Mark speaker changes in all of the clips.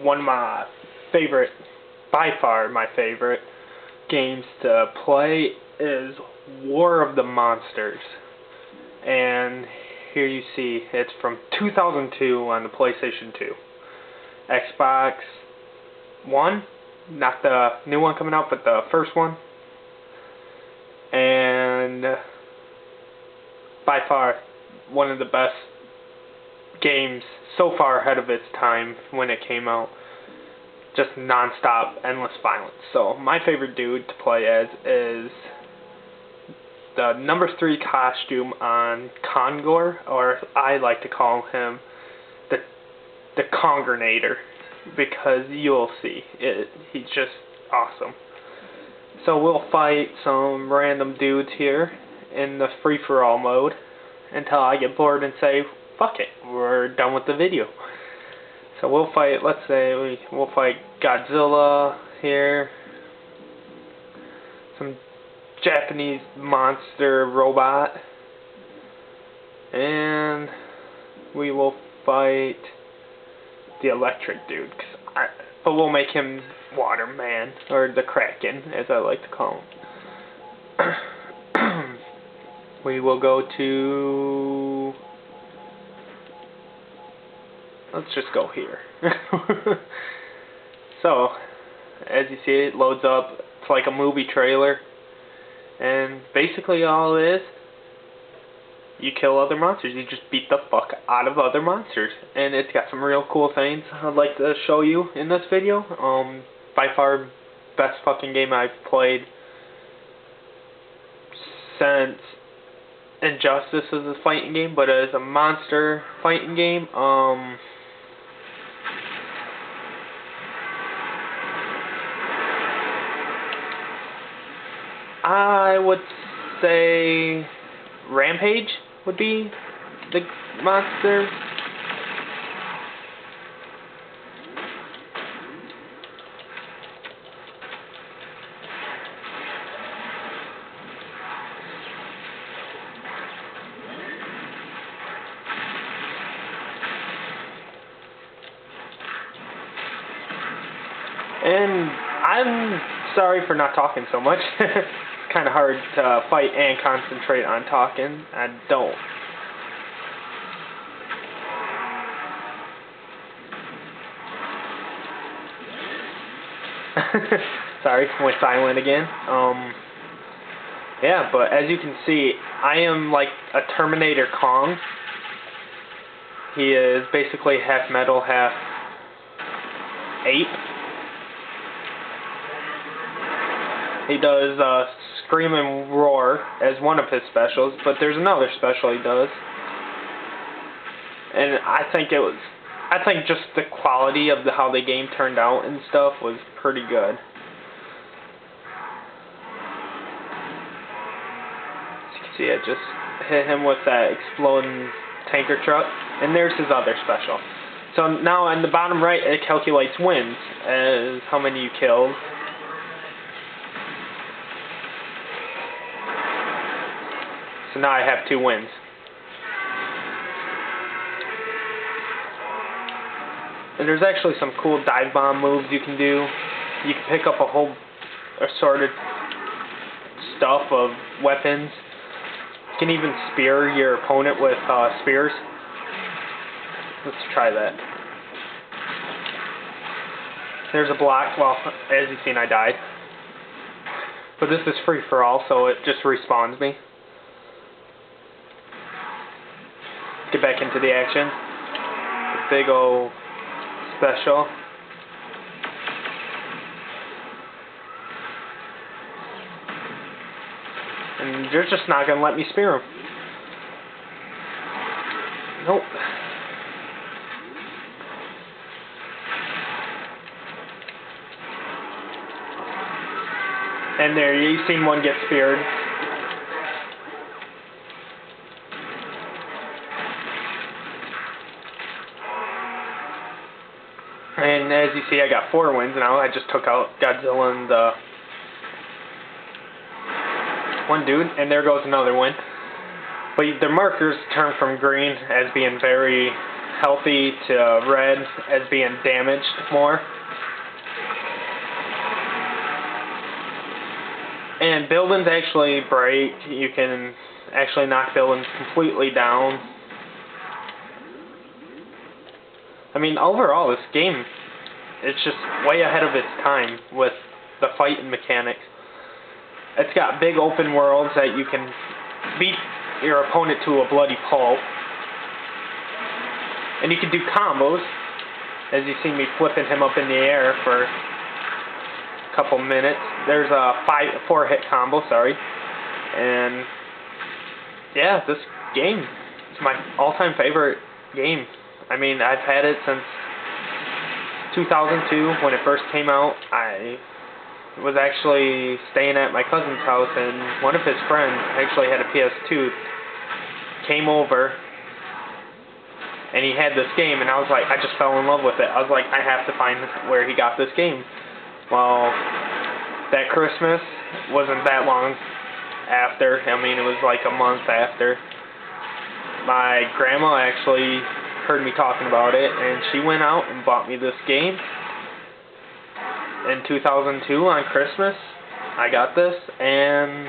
Speaker 1: one of my favorite, by far my favorite, games to play is War of the Monsters. And here you see it's from 2002 on the PlayStation 2. Xbox One, not the new one coming out, but the first one. And by far one of the best games so far ahead of its time when it came out. Just non-stop, endless violence. So my favorite dude to play as is the number 3 costume on Kongor, or I like to call him the Konginator, because you'll see he's just awesome. So we'll fight some random dudes here in the free-for-all mode until I get bored and say, fuck it, we're done with the video. So we'll fight, let's say, we'll fight Godzilla here, some Japanese monster robot, and we will fight the electric dude, but we'll make him Waterman, or the Kraken, as I like to call him. We will go to... let's just go here. So, as you see, it loads up. It's like a movie trailer. And basically all it is, you kill other monsters. You just beat the fuck out of other monsters. And it's got some real cool things I'd like to show you in this video. By far, best fucking game I've played since Injustice as a fighting game, but as a monster fighting game, I would say Rampage would be the monster. And I'm sorry for not talking so much. It's kind of hard to fight and concentrate on talking. I don't. Sorry, went silent again. Yeah, but as you can see, I am like a Terminator Kong. He is basically half metal, half ape. He does Scream and Roar as one of his specials, but there's another special he does. And I think just the quality of how the game turned out and stuff was pretty good. As you can see, I just hit him with that exploding tanker truck, and there's his other special. So now in the bottom right, it calculates wins as how many you killed. So now I have 2 wins. And there's actually some cool dive bomb moves you can do. You can pick up a whole assorted stuff of weapons. You can even spear your opponent with spears. Let's try that. There's a block. Well, as you've seen, I died. But this is free for all, so it just respawns me. Get back into the action. The big old special. And you're just not going to let me spear him. Nope. And there, you've seen one get speared. And as you see, I got 4 wins now. I just took out Godzilla and one dude, and there goes another win. But the markers turn from green as being very healthy to red as being damaged more. And buildings actually break. You can actually knock buildings completely down. I mean, overall, this game, it's just way ahead of its time with the fighting mechanics. It's got big open worlds that you can beat your opponent to a bloody pulp. And you can do combos, as you see me flipping him up in the air for a couple minutes. There's a 4-hit combo, and yeah, this game is my all-time favorite game. I mean, I've had it since 2002 when it first came out. I was actually staying at my cousin's house, and one of his friends actually had a PS2, came over, and he had this game, and I was like, I just fell in love with it. I was like, I have to find where he got this game. Well, that Christmas wasn't that long after. I mean, it was like a month after. My grandma actually heard me talking about it, and she went out and bought me this game. In 2002 on Christmas, I got this, and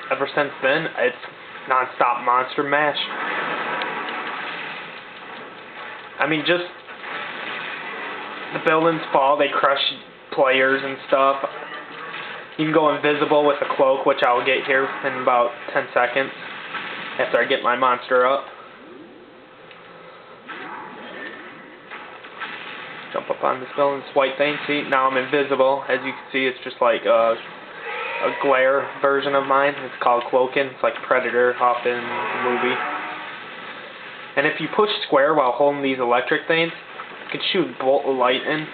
Speaker 1: ever since then, it's non-stop monster mash. I mean, just the buildings fall, they crush players and stuff. You can go invisible with a cloak, which I'll get here in about 10 seconds after I get my monster up. Jump up on this building, this white thing. See, now I'm invisible. As you can see, it's just like a glare version of mine. It's called cloaking. It's like Predator off in the movie. And if you push square while holding these electric things, you can shoot a bolt of lightning.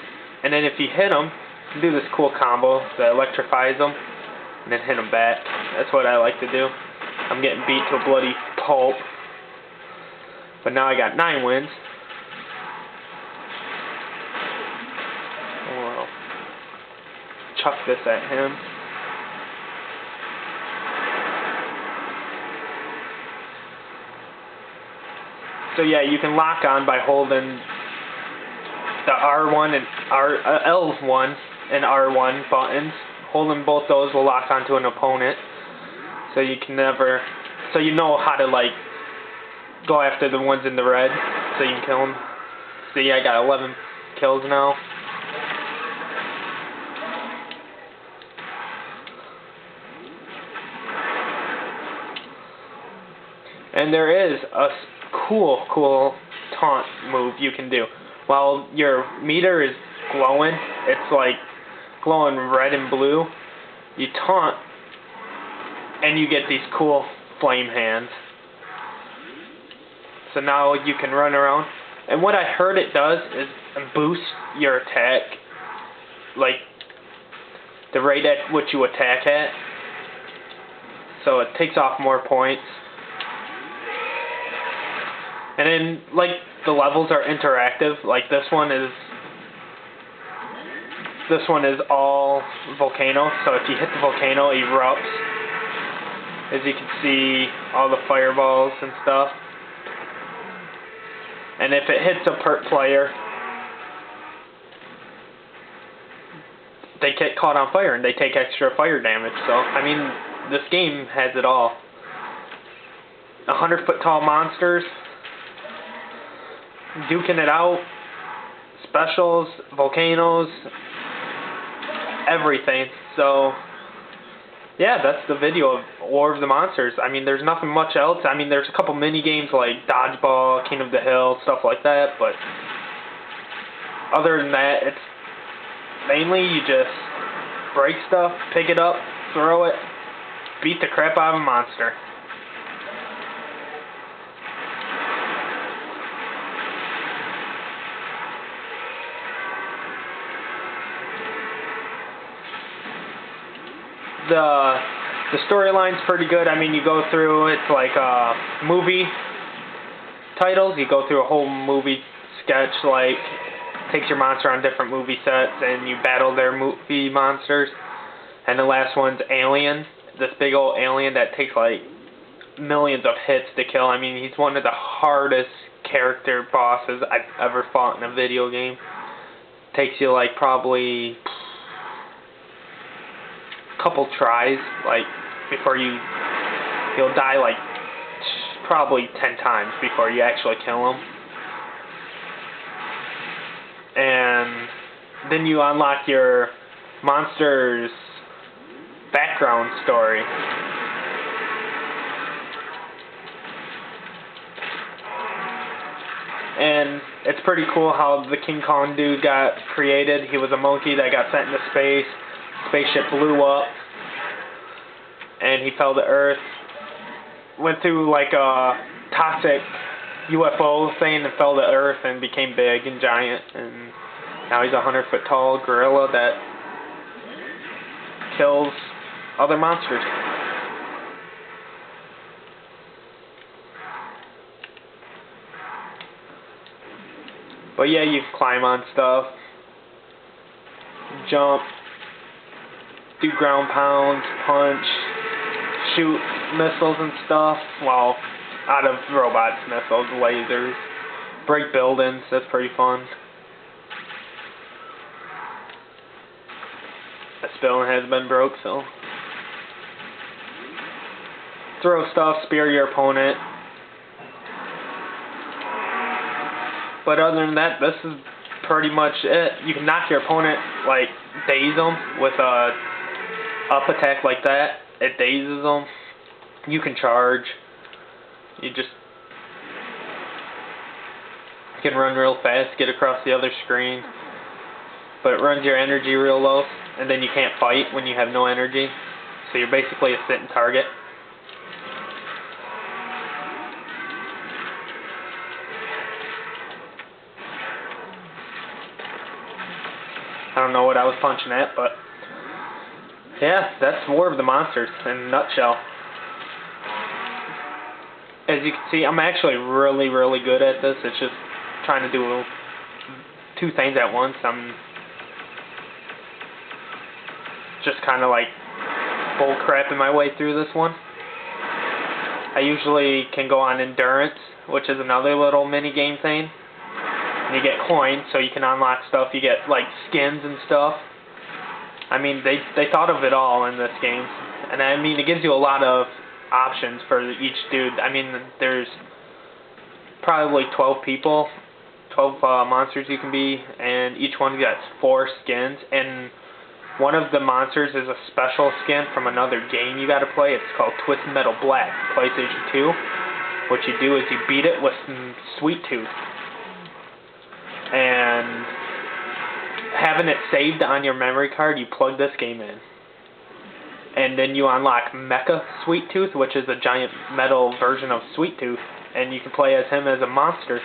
Speaker 1: And then if you hit them, you can do this cool combo that electrifies them, and then hit them back. That's what I like to do. I'm getting beat to a bloody pulp. But now I got 9 wins. Chuck this at him. So yeah, you can lock on by holding the R1 and L1 and R1 buttons. Holding both those will lock onto an opponent. So you can never, so you know how to like go after the ones in the red, so you can kill them. See, I got 11 kills now. And there is a cool taunt move you can do. While your meter is glowing, it's like glowing red and blue, you taunt and you get these cool flame hands. So now you can run around. And what I heard it does is boost your attack, like the rate at which you attack at. So it takes off more points. And then, like, the levels are interactive. Like, this one is all volcano. So if you hit the volcano, it erupts. As you can see, all the fireballs and stuff. And if it hits a pert player, they get caught on fire and they take extra fire damage. So, I mean, this game has it all. 100-foot tall monsters, duking it out, specials, volcanoes, everything. So, yeah, that's the video of War of the Monsters. I mean, there's nothing much else. I mean, there's a couple mini games like Dodgeball, King of the Hill, stuff like that, but other than that, it's mainly you just break stuff, pick it up, throw it, beat the crap out of a monster. The storyline's pretty good. I mean, you go through, it's like movie titles. You go through a whole movie sketch, like takes your monster on different movie sets and you battle their movie monsters. And the last one's Alien, this big old alien that takes like millions of hits to kill. I mean, he's one of the hardest character bosses I've ever fought in a video game. Takes you like probably a couple tries, like before you'll die like probably 10 times before you actually kill him. And then you unlock your monster's background story. And it's pretty cool how the King Kong dude got created. He was a monkey that got sent into space. Spaceship blew up, and he fell to Earth. Went through like a toxic UFO thing and fell to Earth and became big and giant. And now he's a 100-foot tall gorilla that kills other monsters. But yeah, you climb on stuff, jump, do ground pounds, punch, shoot missiles and stuff. Well, out of robots, missiles, lasers, break buildings. That's pretty fun. This building has been broke, so throw stuff, spear your opponent. But other than that, this is pretty much it. You can knock your opponent, like, daze them with a up attack like that. It dazes them. You can charge. You can run real fast, get across the other screen. But it runs your energy real low, and then you can't fight when you have no energy. So you're basically a sitting target. I don't know what I was punching at, but yeah, that's War of the Monsters in a nutshell. As you can see, I'm actually really, really good at this. It's just trying to do two things at once. I'm just kind of like bull crapping my way through this one. I usually can go on endurance, which is another little mini game thing. And you get coins, so you can unlock stuff. You get like skins and stuff. I mean, they thought of it all in this game, and I mean, it gives you a lot of options for each dude. I mean, there's probably 12 monsters you can be, and each one gets 4 skins. And one of the monsters is a special skin from another game you got to play. It's called Twisted Metal Black, PlayStation 2. What you do is you beat it with some Sweet Tooth. And having it saved on your memory card, you plug this game in. And then you unlock Mecha Sweet Tooth, which is a giant metal version of Sweet Tooth. And you can play as him as a monster.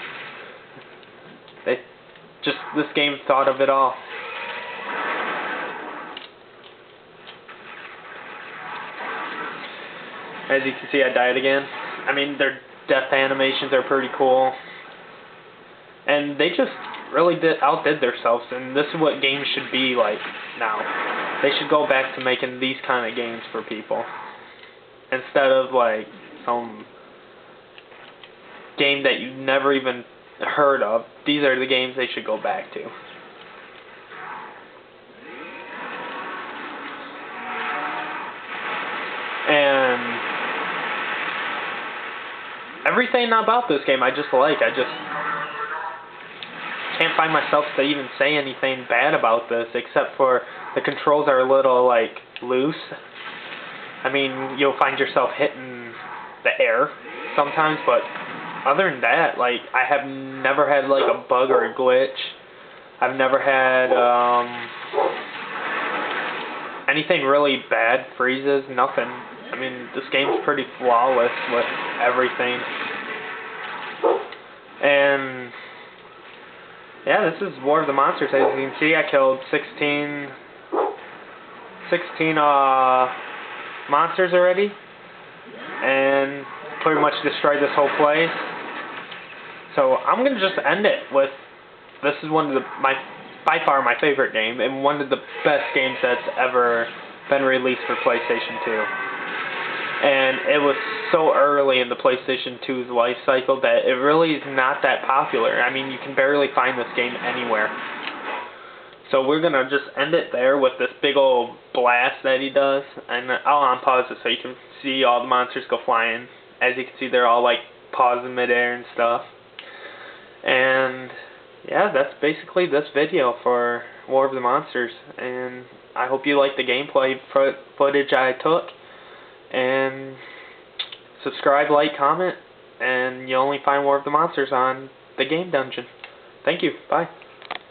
Speaker 1: This game thought of it all. As you can see, I died again. I mean, their death animations are pretty cool. And they just really outdid themselves, and this is what games should be like now. They should go back to making these kind of games for people, instead of like some game that you've never even heard of. These are the games they should go back to. And everything about this game I just like. I just can't find myself to even say anything bad about this, except for the controls are a little like loose. I mean, you'll find yourself hitting the air sometimes, but other than that, like, I have never had like a bug or a glitch. I've never had anything really bad, freezes, nothing. I mean, this game's pretty flawless with everything. And yeah, this is War of the Monsters. As you can see, I killed 16 monsters already, and pretty much destroyed this whole place. So I'm gonna just end it with, this is one of by far my favorite game, and one of the best games that's ever been released for PlayStation 2. and it was so early in the PlayStation 2's life cycle that it really is not that popular. I mean, you can barely find this game anywhere. So we're going to just end it there with this big old blast that he does, and I'll unpause it so you can see all the monsters go flying. As you can see, they're all like paused in midair and stuff. And yeah, that's basically this video for War of the Monsters, and I hope you like the gameplay footage I took. And subscribe, like, comment, and you'll only find War of the Monsters on the Game Dungeon. Thank you. Bye.